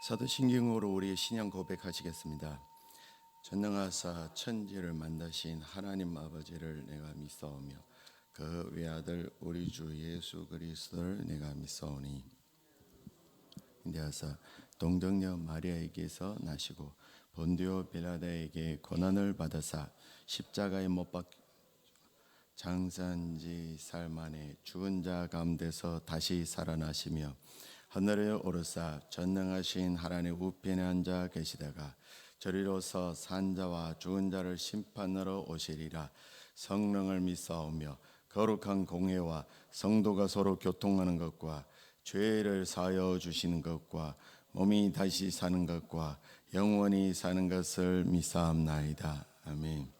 사도신경으로 우리의 신앙 고백하시겠습니다. 전능하사 천지를 만드신 하나님 아버지를 내가 믿사오며 그 외아들 우리 주 예수 그리스도를 내가 믿사오니 인대하사 동정녀 마리아에게서 나시고 본디오 빌라도에게 고난을 받으사 십자가에 못 박혀 장사한 지 살 만에 죽은 자 가운데서 다시 살아나시며 하늘에 오르사 전능하신 하나님 우편에 앉아 계시다가 저리로서 산자와 죽은 자를 심판하러 오시리라. 성령을 믿사오며 거룩한 공회와 성도가 서로 교통하는 것과 죄를 사하여 주시는 것과 몸이 다시 사는 것과 영원히 사는 것을 믿사옵나이다. 아멘.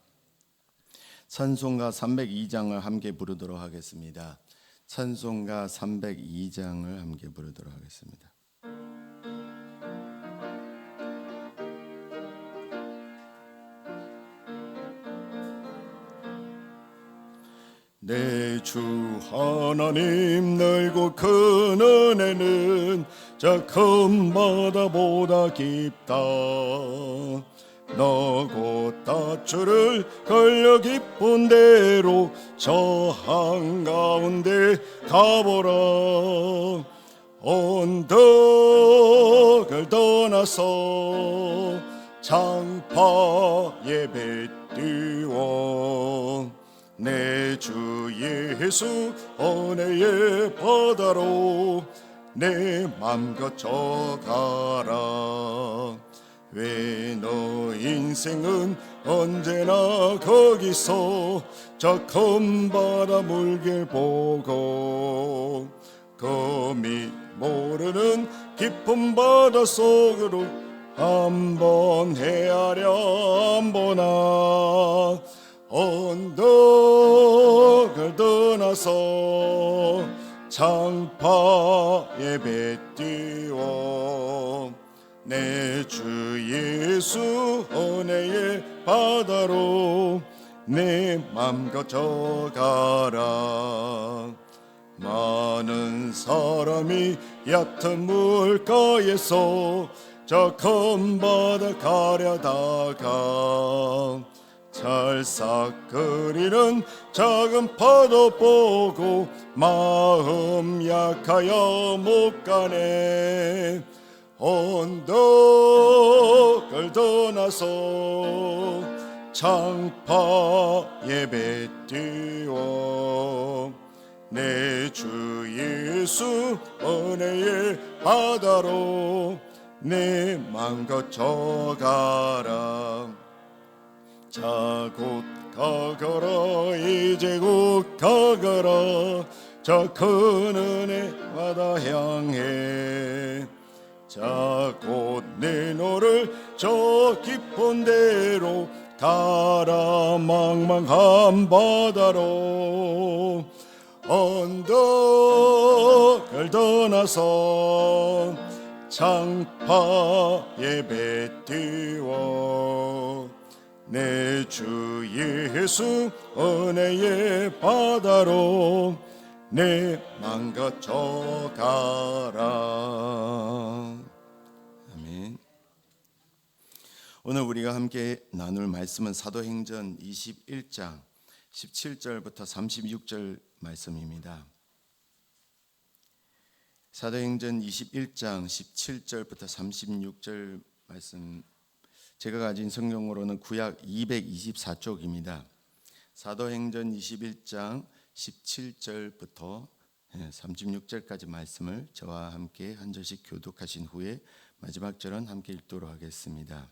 찬송가 302장을 함께 부르도록 하겠습니다. 찬송가 302장을 함께 부르도록 하겠습니다. 내 주 하나님 넓고 큰 은혜는 저 큰 바다보다 깊다. 너 곧 다주를 걸려 깊은 데로 저 한가운데 가보라. 언덕을 떠나서 장파에 뱉띄워 내 주 예수 은혜의 바다로 내 맘 거쳐가라. 왜 너 인생은 언제나 거기서 저 큰 바다 물길 보고 금이 모르는 깊은 바다 속으로 한번 헤아려 한번아. 언덕을 떠나서 장파에 뱉띄워 내 주 예수 은혜의 바다로 내 맘 거쳐가라. 많은 사람이 얕은 물가에서 저 큰 바다 가려다가 찰싹거리는 작은 파도 보고 마음 약하여 못 가네. 언덕을 떠나서 장파에 뱉띄워 내 주 예수 은혜의 바다로 내 맘 거쳐가라. 자 곧 가거라 이제 곧 가거라 저 큰 은혜 바다 향해. 자 곧 내 너를 저 깊은 데로 가라 망망한 바다로. 언덕을 떠나서 장파에 뱉띄워 내 주 예수 은혜의 바다로 내 맘 거쳐가라. 아멘. 오늘 우리가 함께 나눌 말씀은 사도행전 21장 17절부터 36절 말씀입니다. 사도행전 21장 17절부터 36절 말씀, 제가 가진 성경으로는 구약 224쪽입니다. 사도행전 21장 17절부터 36절까지 말씀을 저와 함께 한 절씩 교독하신 후에 마지막 절은 함께 읽도록 하겠습니다.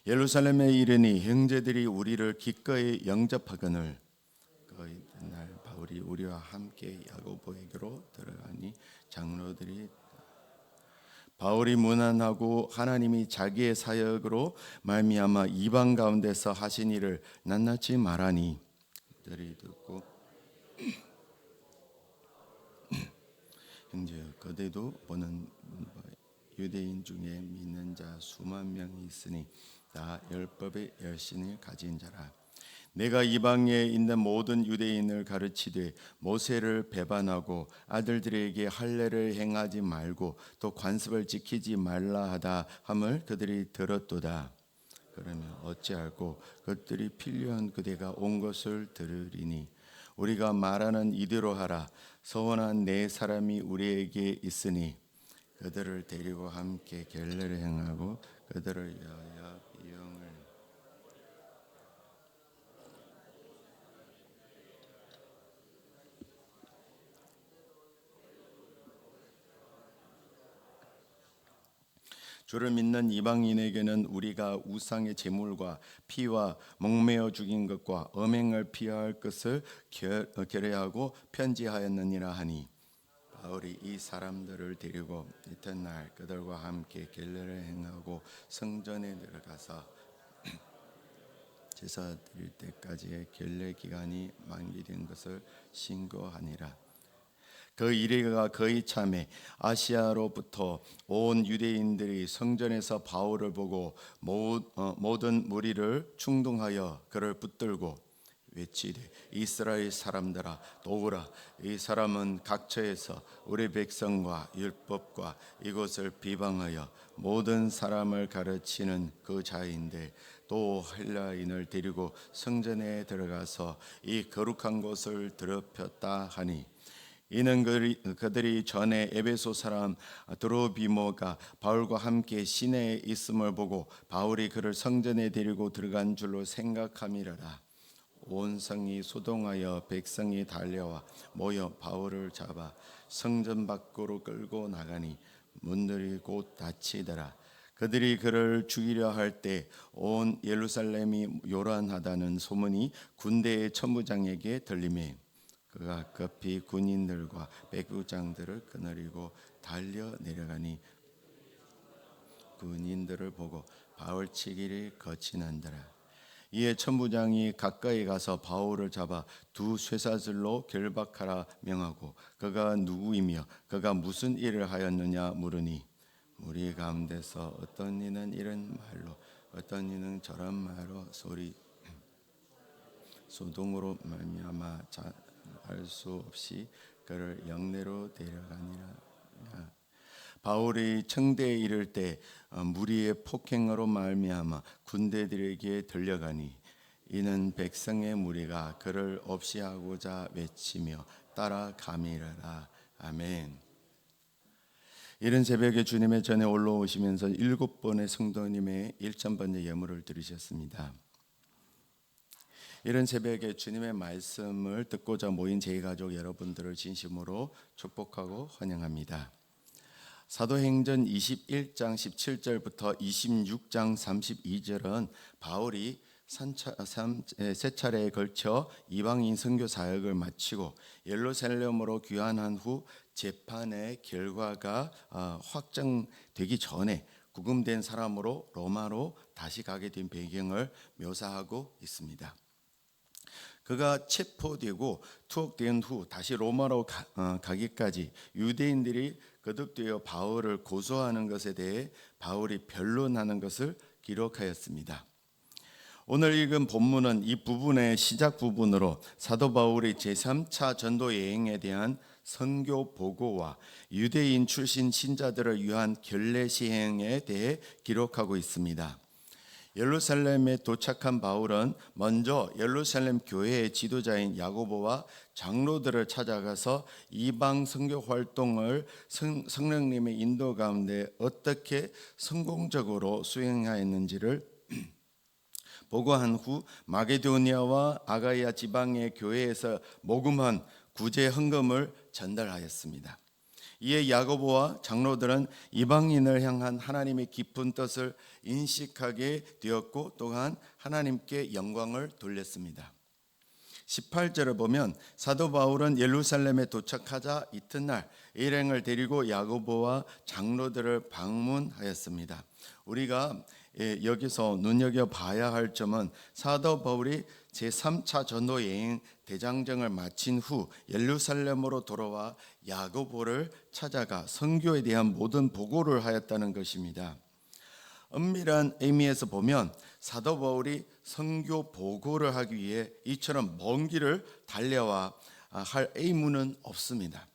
예루살렘에 이르니 형제들이 우리를 기꺼이 영접하거늘 그 이튿날 바울이 우리와 함께 야고보에게로 들어가니 장로들이 바울이 문안하고 하나님이 자기의 사역으로 말미암아 이방 가운데서 하신 일을 낱낱이 말하니 그들이 듣고 형제여 그대도 보는 유대인 중에 믿는 자 수만 명이 있으니 다 율법의 열심을 가진 자라. 내가 이방에 있는 모든 유대인을 가르치되 모세를 배반하고 아들들에게 할례를 행하지 말고 또 관습을 지키지 말라 하다 함을 그들이 들었도다. 그러면 어찌할꼬 그들이 필요한 그대가 온 것을 들으리니 우리가 말하는 이대로 하라. 서원한 네 사람이 우리에게 있으니 그들을 데리고 함께 결례를 행하고 그들을 위하여 비용을 주를 믿는 이방인에게는 우리가 우상의 제물과 피와 목매어 죽인 것과 음행을 피할 것을 결례하고 편지하였느니라 하니 바울이 이 사람들을 데리고 이튿날 그들과 함께 결례를 행하고 성전에 들어가서 제사 드릴 때까지의 결례 기간이 만기된 것을 신고하니라. 그 이래가 거의 참에 아시아로부터 온 유대인들이 성전에서 바울을 보고 모든 무리를 충동하여 그를 붙들고 외치되 이스라엘 사람들아 도우라. 이 사람은 각처에서 우리 백성과 율법과 이곳을 비방하여 모든 사람을 가르치는 그 자인데 또 헬라인을 데리고 성전에 들어가서 이 거룩한 곳을 더럽혔다 하니 이는 그들이 전에 에베소 사람 드로비모가 바울과 함께 시내에 있음을 보고 바울이 그를 성전에 데리고 들어간 줄로 생각함이라. 온 성이 소동하여 백성이 달려와 모여 바울을 잡아 성전 밖으로 끌고 나가니 문들이 곧 닫히더라. 그들이 그를 죽이려 할 때 온 예루살렘이 요란하다는 소문이 군대의 천부장에게 들리매 그가 급히 군인들과 백부장들을 거느리고 달려 내려가니 군인들을 보고 바울치기를 거치는더라. 이에 천부장이 가까이 가서 바울을 잡아 두 쇠사슬로 결박하라 명하고 그가 누구이며 그가 무슨 일을 하였느냐 물으니 우리 가운데서 어떤 이는 이런 말로 어떤 이는 저런 말로 소동으로 말미암아 할 수 없이 그를 영내로 데려가니라. 바울이 청대에 이를 때 무리의 폭행으로 말미암아 군대들에게 들려가니 이는 백성의 무리가 그를 없이하고자 외치며 따라가미르라. 아멘. 이른 새벽에 주님의 전에 올라오시면서 7번의 성도님의 일천번째 예물을 드리셨습니다. 이런 새벽에 주님의 말씀을 듣고자 모인 제2가족 여러분들을 진심으로 축복하고 환영합니다. 사도행전 21장 17절부터 26장 32절은 바울이 세 차례에 걸쳐 이방인 선교 사역을 마치고 예루살렘으로 귀환한 후 재판의 결과가 확정되기 전에 구금된 사람으로 로마로 다시 가게 된 배경을 묘사하고 있습니다. 그가 체포되고 투옥된 후 다시 로마로 가기까지 유대인들이 거듭되어 바울을 고소하는 것에 대해 바울이 변론하는 것을 기록하였습니다. 오늘 읽은 본문은 이 부분의 시작 부분으로 사도 바울의 제3차 전도 여행에 대한 선교 보고와 유대인 출신 신자들을 위한 결례 시행에 대해 기록하고 있습니다. 예루살렘에 도착한 바울은 먼저 예루살렘 교회의 지도자인 야고보와 장로들을 찾아가서 이방 선교 활동을 성령님의 인도 가운데 어떻게 성공적으로 수행하였는지를 보고한 후 마게도니아와 아가야 지방의 교회에서 모금한 구제 헌금을 전달하였습니다. 이에 야고보와 장로들은 이방인을 향한 하나님의 깊은 뜻을 인식하게 되었고 또한 하나님께 영광을 돌렸습니다. 18절을 보면 사도 바울은 예루살렘에 도착하자 이튿날 일행을 데리고 야고보와 장로들을 방문하였습니다. 우리가 여기서 눈여겨봐야 할 점은 사도 바울이 제3차 전도 여행 대장정을 마친 후 예루살렘으로 돌아와 야고보를 찾아가 선교에 대한 모든 보고를 하였다는 것입니다. 엄밀한 의미에서 보면 사도 바울이 선교 보고를 하기 위해 이처럼 먼 길을 달려와 할 의무는 없습니다.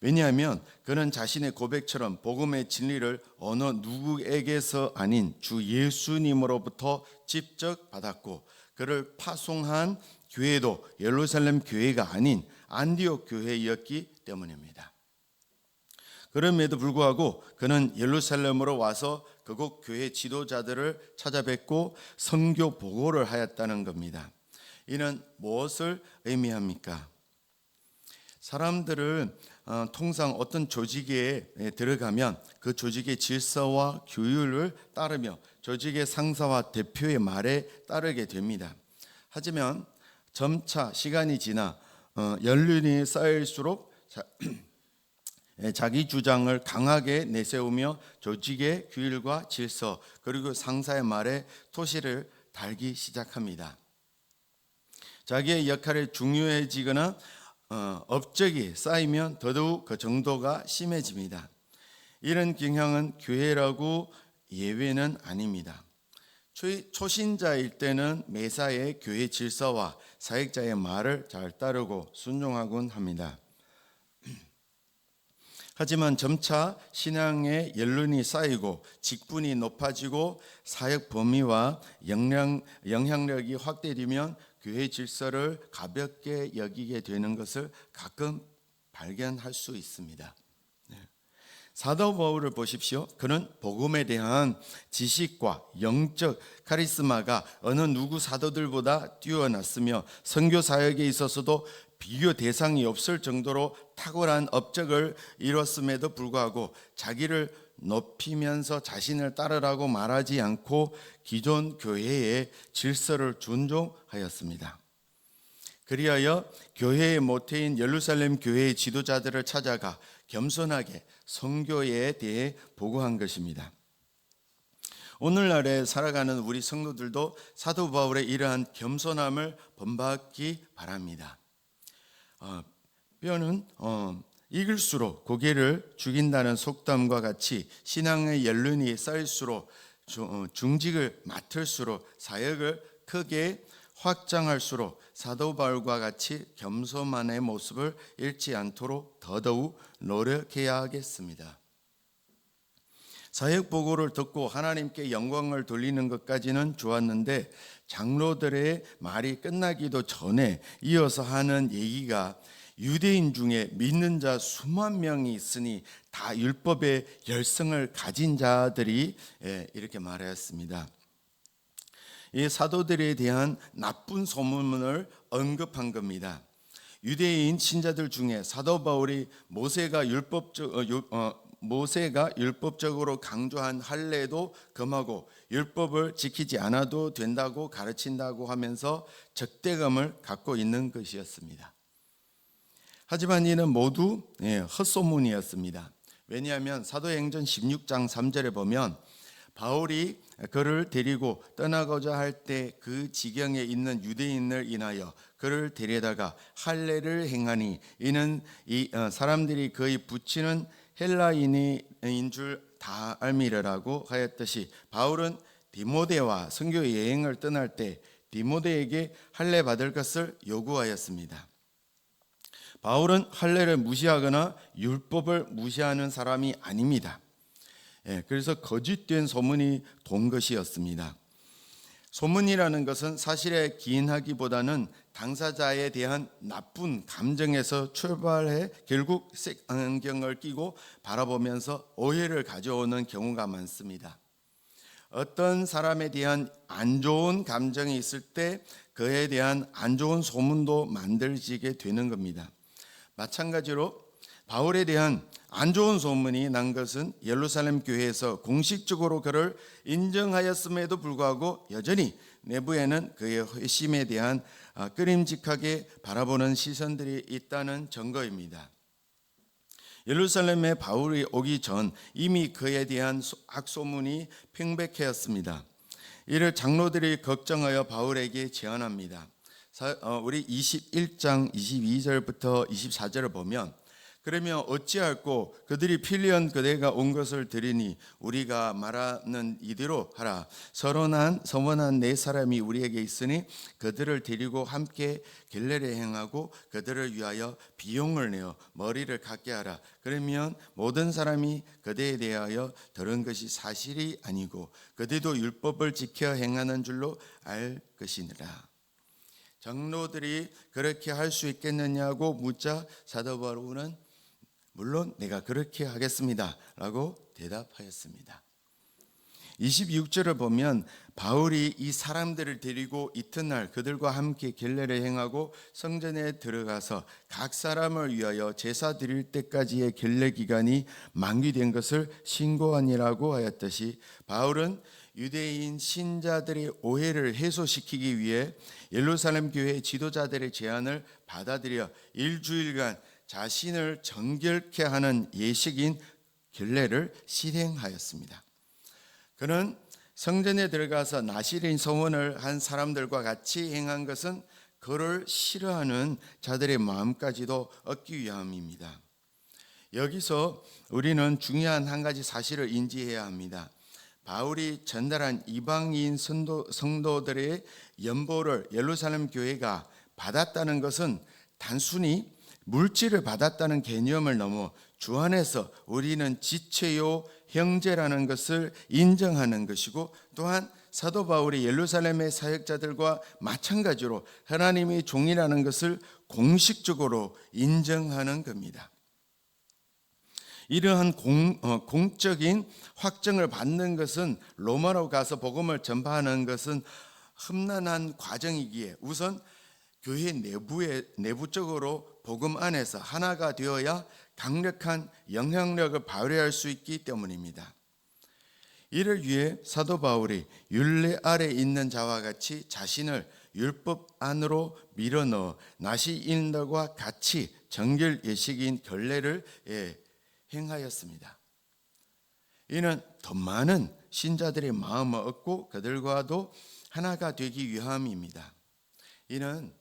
왜냐하면 그는 자신의 고백처럼 복음의 진리를 어느 누구에게서 아닌 주 예수님으로부터 직접 받았고, 그를 파송한 교회도 예루살렘 교회가 아닌 안디옥 교회였기 때문입니다. 그럼에도 불구하고 그는 예루살렘으로 와서 그곳 교회 지도자들을 찾아뵙고 선교 보고를 하였다는 겁니다. 이는 무엇을 의미합니까? 사람들은 통상 어떤 조직에 들어가면 그 조직의 질서와 규율을 따르며 조직의 상사와 대표의 말에 따르게 됩니다. 하지만 점차 시간이 지나 연륜이 쌓일수록 자기 주장을 강하게 내세우며 조직의 규율과 질서 그리고 상사의 말에 토시를 달기 시작합니다. 자기의 역할이 중요해지거나 업적이 쌓이면 더더욱 그 정도가 심해집니다. 이런 경향은 교회라고 예외는 아닙니다. 초신자일 때는 매사에 교회 질서와 사역자의 말을 잘 따르고 순종하곤 합니다. 하지만 점차 신앙의 연륜이 쌓이고 직분이 높아지고 사역 범위와 영향력이 확대되면 교회 질서를 가볍게 여기게 되는 것을 가끔 발견할 수 있습니다. 사도 바울을 보십시오. 그는 복음에 대한 지식과 영적 카리스마가 어느 누구 사도들보다 뛰어났으며 선교 사역에 있어서도 비교 대상이 없을 정도로 탁월한 업적을 이뤘음에도 불구하고 자기를 높이면서 자신을 따르라고 말하지 않고 기존 교회의 질서를 존중하였습니다. 그리하여 교회의 모태인 예루살렘 교회의 지도자들을 찾아가 겸손하게 선교에 대해 보고한 것입니다. 오늘날에 살아가는 우리 성도들도 사도 바울의 이러한 겸손함을 본받기 바랍니다. 뼈는 익을수록 고개를 죽인다는 속담과 같이 신앙의 연륜이 쌓일수록 중직을 맡을수록 사역을 크게 확장할수록 사도 바울과 같이 겸손만의 모습을 잃지 않도록 더더욱 노력해야 하겠습니다. 사역 보고를 듣고 하나님께 영광을 돌리는 것까지는 좋았는데 장로들의 말이 끝나기도 전에 이어서 하는 얘기가 유대인 중에 믿는 자 수만 명이 있으니 다 율법의 열성을 가진 자들이 이렇게 말하였습니다. 이 사도들에 대한 나쁜 소문을 언급한 겁니다. 유대인 신자들 중에 사도 바울이 모세가 율법적으로 강조한 할례도 금하고 율법을 지키지 않아도 된다고 가르친다고 하면서 적대감을 갖고 있는 것이었습니다. 하지만 이는 모두 헛소문이었습니다. 왜냐하면 사도행전 16장 3절에 보면 바울이 그를 데리고 떠나고자 할 때 그 지경에 있는 유대인을 인하여 그를 데려다가 할례를 행하니 이는 사람들이 그의 부친은 헬라인인 줄 다 알미르라고 하였듯이 바울은 디모데와 선교 여행을 떠날 때 디모데에게 할례 받을 것을 요구하였습니다. 바울은 할례를 무시하거나 율법을 무시하는 사람이 아닙니다. 그래서 거짓된 소문이 돈 것이었습니다. 소문이라는 것은 사실에 기인하기보다는 당사자에 대한 나쁜 감정에서 출발해 결국 색안경을 끼고 바라보면서 오해를 가져오는 경우가 많습니다. 어떤 사람에 대한 안 좋은 감정이 있을 때 그에 대한 안 좋은 소문도 만들어지게 되는 겁니다. 마찬가지로 바울에 대한 안 좋은 소문이 난 것은 예루살렘 교회에서 공식적으로 그를 인정하였음에도 불구하고 여전히 내부에는 그의 회심에 대한 끄림직하게 바라보는 시선들이 있다는 증거입니다. 예루살렘에 바울이 오기 전 이미 그에 대한 악소문이 팽배해졌습니다. 이를 장로들이 걱정하여 바울에게 제안합니다. 우리 21장 22절부터 24절을 보면 그러면 어찌할꼬 그들이 필리언 그대가 온 것을 들으니 우리가 말하는 이대로 하라. 서원한 네 사람이 우리에게 있으니 그들을 데리고 함께 길레를 행하고 그들을 위하여 비용을 내어 머리를 갖게 하라. 그러면 모든 사람이 그대에 대하여 들은 것이 사실이 아니고 그들도 율법을 지켜 행하는 줄로 알 것이니라. 장로들이 그렇게 할 수 있겠느냐고 묻자 사도 바울은 물론 내가 그렇게 하겠습니다 라고 대답하였습니다. 26절을 보면 바울이 이 사람들을 데리고 이튿날 그들과 함께 길레를 행하고 성전에 들어가서 각 사람을 위하여 제사 드릴 때까지의 길레 기간이 만기된 것을 신고하니라고 하였듯이 바울은 유대인 신자들의 오해를 해소시키기 위해 예루살렘 교회 지도자들의 제안을 받아들여 일주일간 자신을 정결케 하는 예식인 길레를 실행하였습니다. 그는 성전에 들어가서 나실인 서원을 한 사람들과 같이 행한 것은 그를 싫어하는 자들의 마음까지도 얻기 위함입니다. 여기서 우리는 중요한 한 가지 사실을 인지해야 합니다. 바울이 전달한 이방인 성도들의 연보를 예루살렘 교회가 받았다는 것은 단순히 물질을 받았다는 개념을 넘어 주 안에서 우리는 지체요 형제라는 것을 인정하는 것이고, 또한 사도 바울이 예루살렘의 사역자들과 마찬가지로 하나님의 종이라는 것을 공식적으로 인정하는 겁니다. 이러한 공적인 확정을 받는 것은 로마로 가서 복음을 전파하는 것은 험난한 과정이기에 우선 교회 내부적으로 복음 안에서 하나가 되어야 강력한 영향력을 발휘할 수 있기 때문입니다. 이를 위해 사도 바울이 율례 아래 있는 자와 같이 자신을 율법 안으로 밀어넣어 나시인들과 같이 정결 예식인 결례를 행하였습니다. 이는 더 많은 신자들의 마음을 얻고 그들과도 하나가 되기 위함입니다. 이는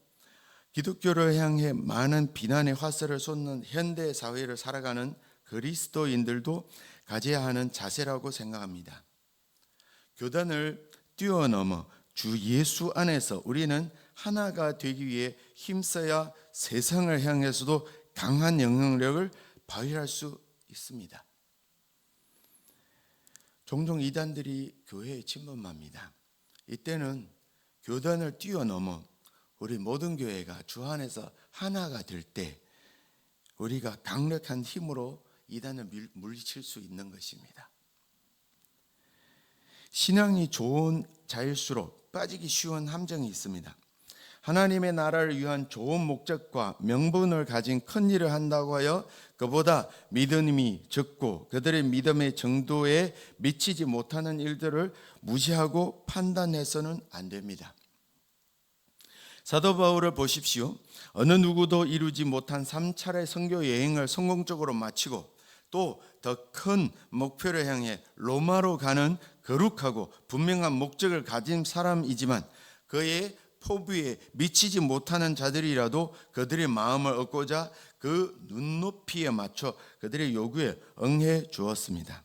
기독교를 향해 많은 비난의 화살을 쏟는 현대 사회를 살아가는 그리스도인들도 가져야 하는 자세라고 생각합니다. 교단을 뛰어넘어 주 예수 안에서 우리는 하나가 되기 위해 힘써야 세상을 향해서도 강한 영향력을 발휘할 수 있습니다. 종종 이단들이 교회에 침범합니다. 이때는 교단을 뛰어넘어 우리 모든 교회가 주 안에서 하나가 될 때 우리가 강력한 힘으로 이단을 물리칠 수 있는 것입니다. 신앙이 좋은 자일수록 빠지기 쉬운 함정이 있습니다. 하나님의 나라를 위한 좋은 목적과 명분을 가진 큰 일을 한다고 하여 그보다 믿음이 적고 그들의 믿음의 정도에 미치지 못하는 일들을 무시하고 판단해서는 안 됩니다. 사도 바울을 보십시오. 어느 누구도 이루지 못한 3차례 선교 여행을 성공적으로 마치고 또 더 큰 목표를 향해 로마로 가는 거룩하고 분명한 목적을 가진 사람이지만 그의 포부에 미치지 못하는 자들이라도 그들의 마음을 얻고자 그 눈높이에 맞춰 그들의 요구에 응해 주었습니다.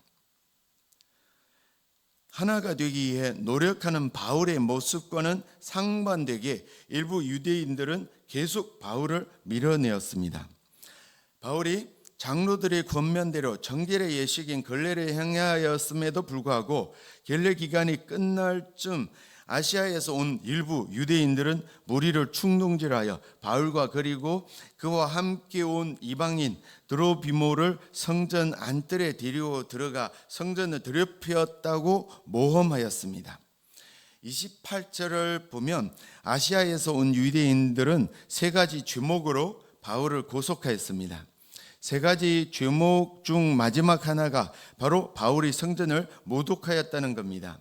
하나가 되기 위해 노력하는 바울의 모습과는 상반되게 일부 유대인들은 계속 바울을 밀어내었습니다. 바울이 장로들의 권면대로 정결의 예식인 걸레를 행하였음에도 불구하고 결례 기간이 끝날 쯤 아시아에서 온 일부 유대인들은 무리를 충동질하여 바울과 그리고 그와 함께 온 이방인 드로비모를 성전 안뜰에 데리고 들어가 성전을 더럽혔다고 모험하였습니다. 28절을 보면 아시아에서 온 유대인들은 세 가지 죄목으로 바울을 구속하였습니다. 세 가지 죄목 중 마지막 하나가 바로 바울이 성전을 모독하였다는 겁니다.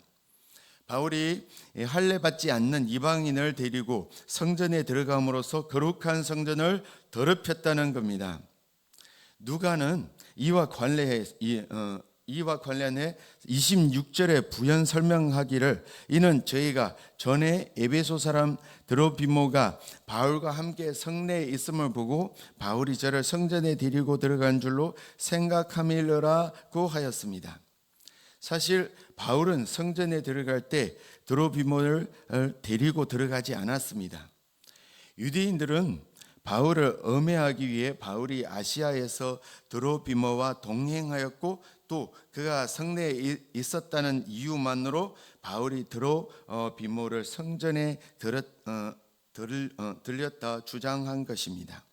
바울이 할례받지 않는 이방인을 데리고 성전에 들어감으로써 거룩한 성전을 더럽혔다는 겁니다. 누가는 이와 이와 관련해 26절에 부연 설명하기를, 이는 저희가 전에 에베소 사람 드로피모가 바울과 함께 성내에 있음을 보고 바울이 저를 성전에 데리고 들어간 줄로 생각함이라고 하였습니다. 사실 바울은 성전에 들어갈 때 드로피모를 데리고 들어가지 않았습니다. 유대인들은 바울을 엄해하기 위해 바울이 아시아에서 드로피모와 동행하였고, 또 그가 성내에 있었다는 이유만으로 바울이 드로피모를 성전에 들렸다 주장한 것입니다.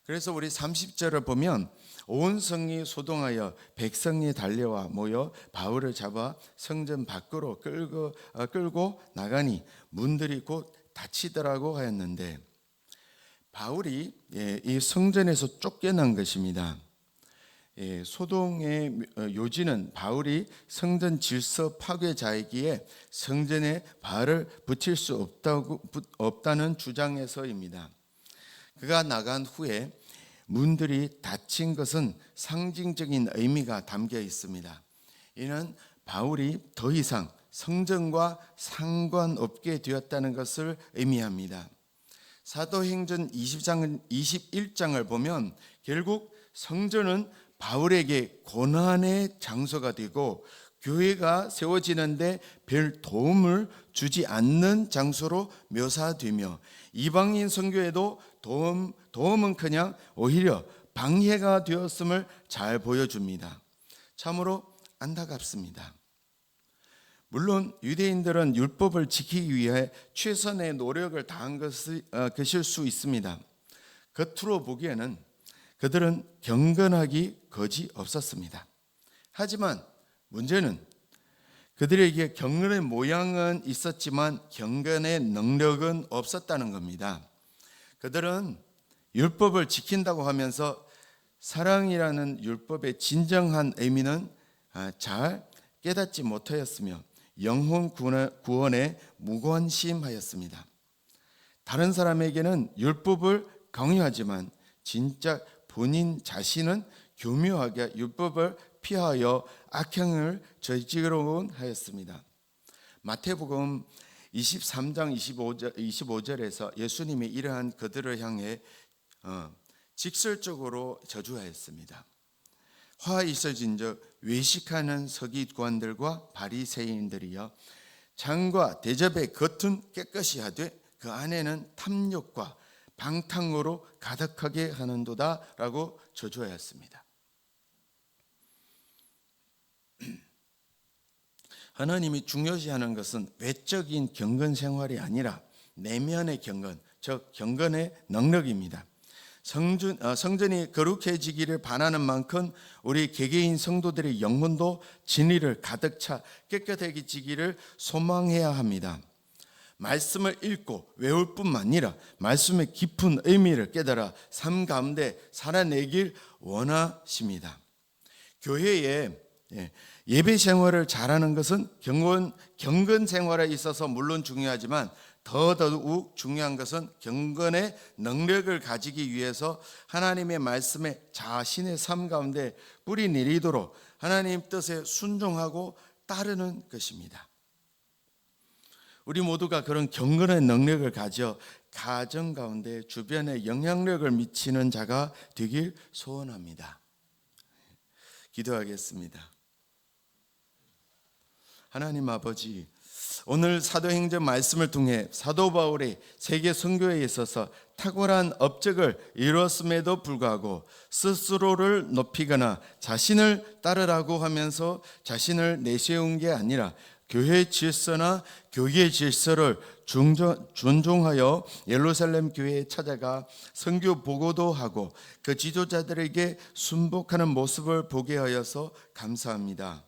그래서 우리 30절을 보면 온 성이 소동하여 백성이 달려와 모여 바울을 잡아 성전 밖으로 끌고 나가니 문들이 곧 닫히더라고 하였는데, 바울이 이 성전에서 쫓겨난 것입니다. 소동의 요지는 바울이 성전 질서 파괴자이기에 성전에 발을 붙일 수 없다는 주장에서입니다. 그가 나간 후에 문들이 닫힌 것은 상징적인 의미가 담겨 있습니다. 이는 바울이 더 이상 성전과 상관없게 되었다는 것을 의미합니다. 사도행전 21장을 보면 결국 성전은 바울에게 고난의 장소가 되고 교회가 세워지는데 별 도움을 주지 않는 장소로 묘사되며, 이방인 선교에도 도움은커녕 오히려 방해가 되었음을 잘 보여줍니다. 참으로 안타깝습니다. 물론 유대인들은 율법을 지키기 위해 최선의 노력을 다한 것일 수 있습니다. 겉으로 보기에는 그들은 경건하기 거지 없었습니다. 하지만 문제는 그들에게 경건의 모양은 있었지만 경건의 능력은 없었다는 겁니다. 그들은 율법을 지킨다고 하면서 사랑이라는 율법의 진정한 의미는 잘 깨닫지 못하였으며 영혼 구원에 무관심하였습니다. 다른 사람에게는 율법을 강요하지만 진짜 본인 자신은 교묘하게 율법을 피하여 악행을 저지르곤 하였습니다. 마태복음 23장 25절에서 예수님이 이러한 그들을 향해 직설적으로 저주하였습니다. 화 있어진즉 외식하는 서기관들과 바리새인들이여, 장과 대접의 겉은 깨끗이 하되 그 안에는 탐욕과 방탕으로 가득하게 하는도다 라고 저주하였습니다. 하나님이 중요시하는 것은 외적인 경건 생활이 아니라 내면의 경건, 즉 경건의 능력입니다. 성전이 거룩해지기를 바라는 만큼 우리 개개인 성도들의 영혼도 진리를 가득 차 깨끗해지기를 소망해야 합니다. 말씀을 읽고 외울 뿐만 아니라 말씀의 깊은 의미를 깨달아 삶 가운데 살아내길 원하십니다. 교회에 예배 생활을 잘하는 것은 경건 생활에 있어서 물론 중요하지만 더더욱 중요한 것은 경건의 능력을 가지기 위해서 하나님의 말씀에 자신의 삶 가운데 뿌리 내리도록 하나님 뜻에 순종하고 따르는 것입니다. 우리 모두가 그런 경건의 능력을 가져 가정 가운데 주변에 영향력을 미치는 자가 되길 소원합니다. 기도하겠습니다. 하나님 아버지, 오늘 사도행전 말씀을 통해 사도 바울의 세계 선교에 있어서 탁월한 업적을 이루었음에도 불구하고 스스로를 높이거나 자신을 따르라고 하면서 자신을 내세운 게 아니라 교회 질서나 교계 질서를 존중하여 예루살렘 교회에 찾아가 선교 보고도 하고 그 지도자들에게 순복하는 모습을 보게 하여서 감사합니다.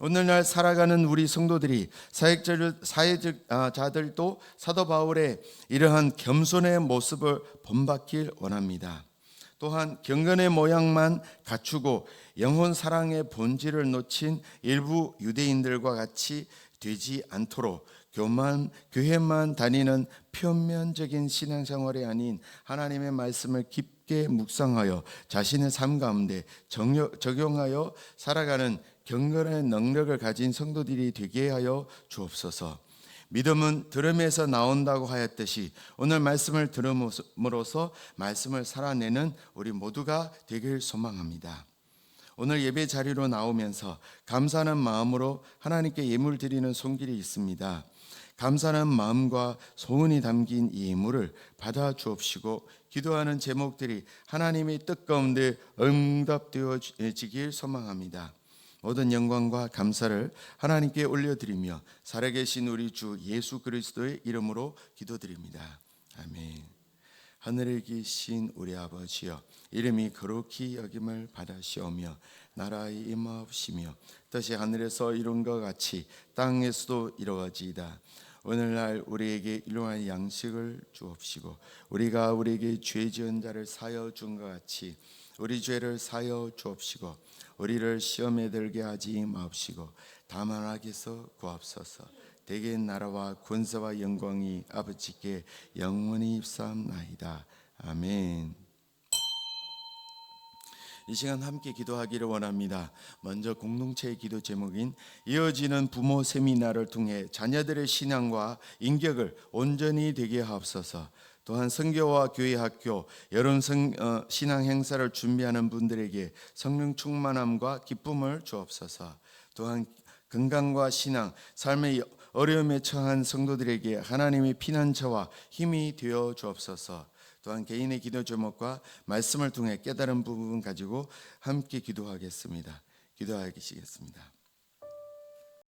오늘날 살아가는 우리 성도들이 사회자들도 사도 바울의 이러한 겸손의 모습을 본받길 원합니다. 또한 경건의 모양만 갖추고 영혼 사랑의 본질을 놓친 일부 유대인들과 같이 되지 않도록 교회만 다니는 표면적인 신앙생활이 아닌 하나님의 말씀을 깊이 깊게 묵상하여 자신의 삶 가운데 적용하여 살아가는 경건의 능력을 가진 성도들이 되게 하여 주옵소서. 믿음은 들음에서 나온다고 하였듯이 오늘 말씀을 들음으로써 말씀을 살아내는 우리 모두가 되길 소망합니다. 오늘 예배 자리로 나오면서 감사하는 마음으로 하나님께 예물 드리는 손길이 있습니다. 감사하는 마음과 소원이 담긴 이 예물을 받아 주옵시고 기도하는 제목들이 하나님의 뜻 가운데 응답되어지길 소망합니다. 모든 영광과 감사를 하나님께 올려드리며 살아계신 우리 주 예수 그리스도의 이름으로 기도드립니다. 아멘. 하늘에 계신 우리 아버지여, 이름이 거룩히 여김을 받으시오며 나라의 임하옵시며 뜻이 하늘에서 이룬 것 같이 땅에서도 이루어지이다. 오늘날 우리에게 일용할 양식을 주옵시고 우리가 우리에게 죄 지은 자를 사여 준 것 같이 우리 죄를 사여 주옵시고 우리를 시험에 들게 하지 마옵시고 다만 악에서 구하옵소서. 대개 나라와 권세와 영광이 아버지께 영원히 입사옵나이다. 아멘. 이 시간 함께 기도하기를 원합니다. 먼저 공동체의 기도 제목인 이어지는 부모 세미나를 통해 자녀들의 신앙과 인격을 온전히 되게 하옵소서. 또한 선교와 교회 학교, 여름 신앙 행사를 준비하는 분들에게 성령 충만함과 기쁨을 주옵소서. 또한 건강과 신앙, 삶의 어려움에 처한 성도들에게 하나님의 피난처와 힘이 되어 주옵소서. 또한 개인의 기도 제목과 말씀을 통해 깨달은 부분 가지고 함께 기도하겠습니다. 기도하시겠습니다.